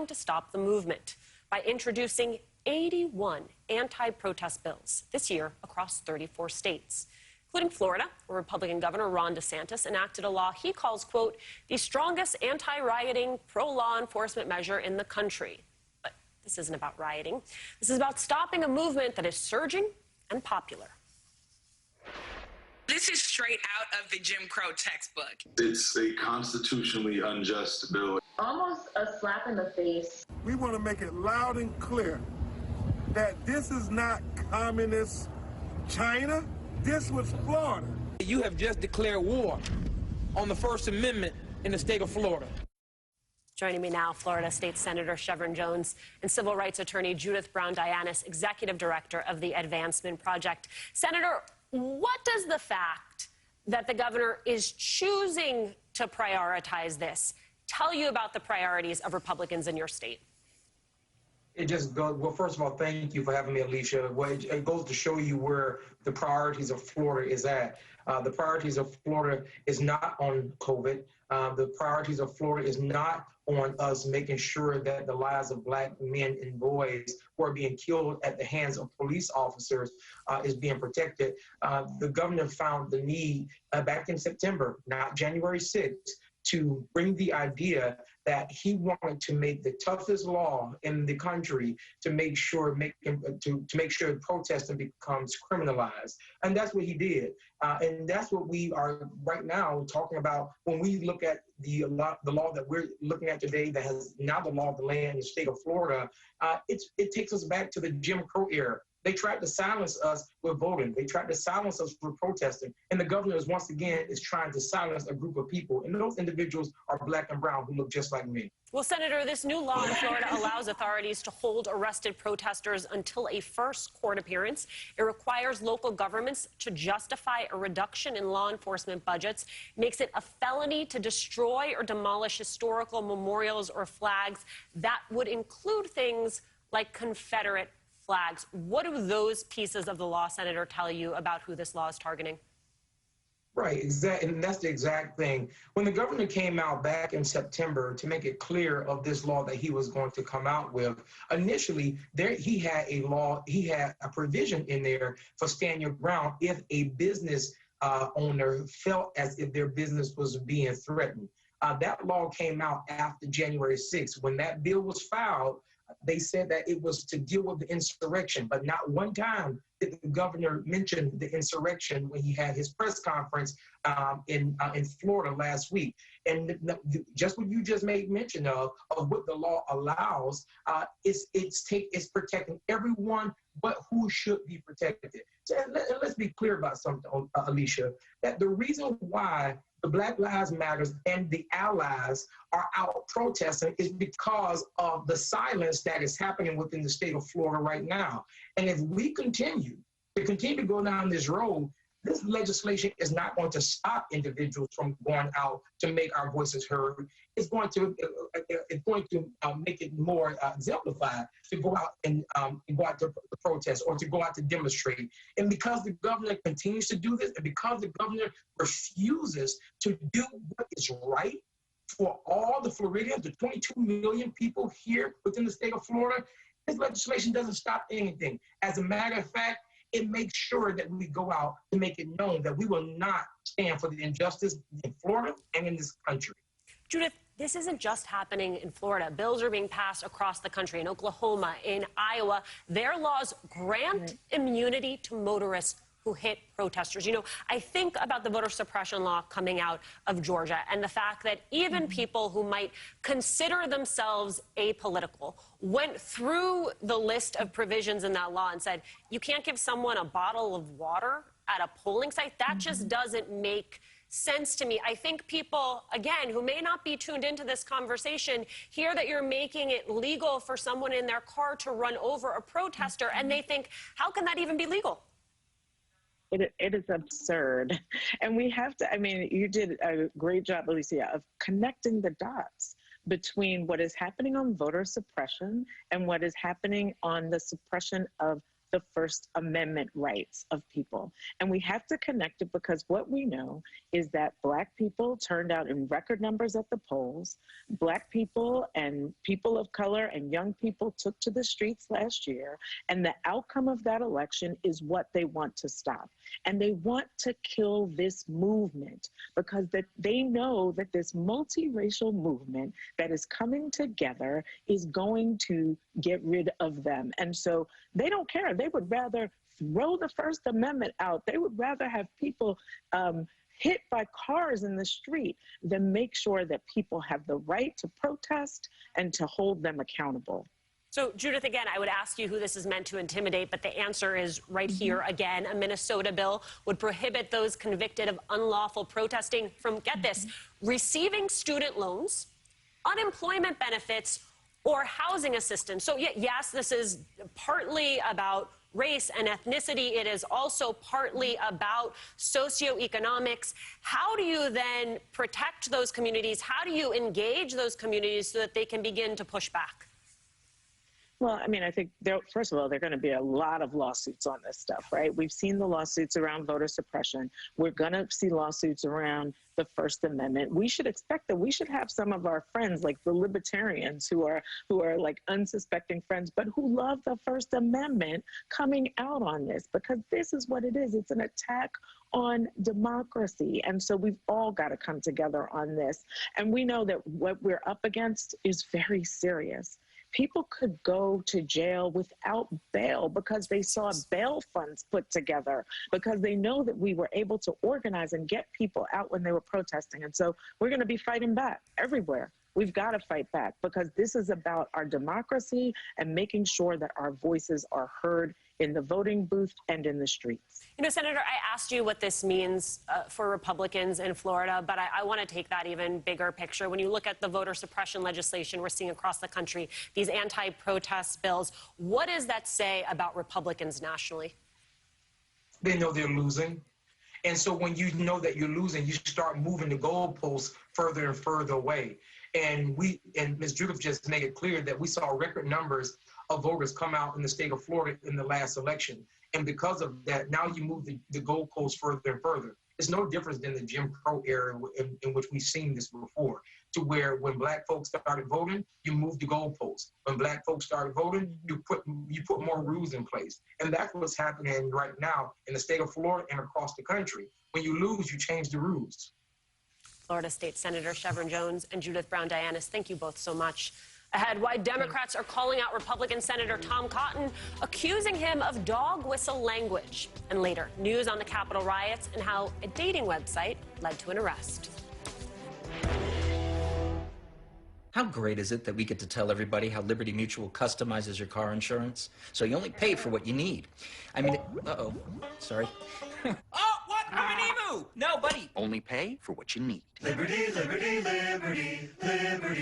trying to stop the movement by introducing 81 anti-protest bills this year across 34 states, including Florida, where Republican Governor Ron DeSantis enacted a law he calls, quote, the strongest anti-rioting, pro-law enforcement measure in the country. But this isn't about rioting. This is about stopping a movement that is surging and popular. This is straight out of the Jim Crow textbook. It's a constitutionally unjust bill. Almost a slap in the face. We want to make it loud and clear that this is not communist China. This was Florida. You have just declared war on the First Amendment in the state of Florida. Joining me now, Florida State Senator Chevron Jones and civil rights attorney Judith Brown-Dianis, executive director of the Advancement Project. Senator, what does the fact that the governor is choosing to prioritize this tell you about the priorities of Republicans in your state? It just goes, well, first of all, thank you for having me, Alicia. Well, it goes to show you where the priorities of Florida is at. The priorities of Florida is not on COVID. The priorities of Florida is not on us making sure that the lives of Black men and boys who are being killed at the hands of police officers is being protected. The governor found the need back in September, not January 6th, to bring the idea that he wanted to make the toughest law in the country to make sure protesting becomes criminalized, and that's what he did, and that's what we are right now talking about when we look at the law that we're looking at today that has now the law of the land in the state of Florida. It takes us back to the Jim Crow era. They tried to silence us with voting. They tried to silence us with protesting. And the governor is once again is trying to silence a group of people. And those individuals are Black and brown who look just like me. Well, Senator, this new law in Florida allows authorities to hold arrested protesters until a first court appearance. It requires local governments to justify a reduction in law enforcement budgets, makes it a felony to destroy or demolish historical memorials or flags. That would include things like Confederate flags. What do those pieces of the law, Senator, tell you about who this law is targeting? Right, exactly, and that's the exact thing. When the governor came out back in September to make it clear of this law that he was going to come out with, initially he had a provision in there for stand your ground if a business owner felt as if their business was being threatened. That law came out after January 6th. When that bill was filed, they said that it was to deal with the insurrection, but not one time did the governor mention the insurrection when he had his press conference in Florida last week. And just what you just made mention of what the law allows, it's protecting everyone, but who should be protected. So, and let's be clear about something, Alicia, that the reason why the Black Lives Matter and the allies are out protesting is because of the silence that is happening within the state of Florida right now. And if we continue to go down this road, this legislation is not going to stop individuals from going out to make our voices heard. It's going to make it more exemplified to go out and go out to protest or to go out to demonstrate. And because the governor continues to do this, and because the governor refuses to do what is right for all the Floridians, the 22 million people here within the state of Florida, this legislation doesn't stop anything. As a matter of fact, it makes sure that we go out to make it known that we will not stand for the injustice in Florida and in this country. Judith, this isn't just happening in Florida. Bills are being passed across the country, in Oklahoma, in Iowa. Their laws grant immunity to motorists who hit protesters. You know, I think about the voter suppression law coming out of Georgia and the fact that even people who might consider themselves apolitical went through the list of provisions in that law and said, you can't give someone a bottle of water at a polling site. That just doesn't make sense to me. I think people, again, who may not be tuned into this conversation, hear that you're making it legal for someone in their car to run over a protester, and they think, how can that even be legal? It is absurd. And we have to, I mean, you did a great job, Alicia, of connecting the dots between what is happening on voter suppression and what is happening on the suppression of the First Amendment rights of people. And we have to connect it because what we know is that Black people turned out in record numbers at the polls. Black people and people of color and young people took to the streets last year. And the outcome of that election is what they want to stop. And they want to kill this movement because they know that this multiracial movement that is coming together is going to get rid of them. And so they don't care. They would rather throw the First Amendment out. They would rather have people hit by cars in the street than make sure that people have the right to protest and to hold them accountable. So, Judith, again, I would ask you who this is meant to intimidate, but the answer is right here again. A Minnesota bill would prohibit those convicted of unlawful protesting from, get this, receiving student loans, unemployment benefits, or housing assistance. So, yes, this is partly about race and ethnicity. It is also partly about socioeconomics. How do you then protect those communities? How do you engage those communities so that they can begin to push back? Well, I mean, I think, first of all, there are going to be a lot of lawsuits on this stuff, right? We've seen the lawsuits around voter suppression. We're going to see lawsuits around the First Amendment. We should expect that we should have some of our friends, like the libertarians who are like unsuspecting friends, but who love the First Amendment, coming out on this, because this is what it is. It's an attack on democracy. And so we've all got to come together on this. And we know that what we're up against is very serious. People could go to jail without bail because they saw bail funds put together, because they know that we were able to organize and get people out when they were protesting. And so we're going to be fighting back everywhere. We've got to fight back because this is about our democracy and making sure that our voices are heard in the voting booth and in the streets. You know, Senator, I asked you what this means for Republicans in Florida, but I want to take that even bigger picture. When you look at the voter suppression legislation we're seeing across the country, these anti-protest bills, what does that say about Republicans nationally? They know they're losing. And so when you know that you're losing, you start moving the goalposts further and further away. And Ms. Judith just made it clear that we saw record numbers of voters come out in the state of Florida in the last election. And because of that, now you move the goalposts further and further. It's no different than the Jim Crow era in which we've seen this before, to where when Black folks started voting, you moved the goalposts. When Black folks started voting, you put more rules in place. And that's what's happening right now in the state of Florida and across the country. When you lose, you change the rules. Florida State Senator Chevron Jones and Judith Brown Dianis, thank you both so much. Ahead, why Democrats are calling out Republican Senator Tom Cotton, accusing him of dog whistle language. And later, news on the Capitol riots and how a dating website led to an arrest. How great is it that we get to tell everybody how Liberty Mutual customizes your car insurance? So you only pay for what you need. I mean, uh-oh, sorry. Oh, what? I'm an emu! No, buddy. Only pay for what you need. Liberty, liberty, liberty, liberty.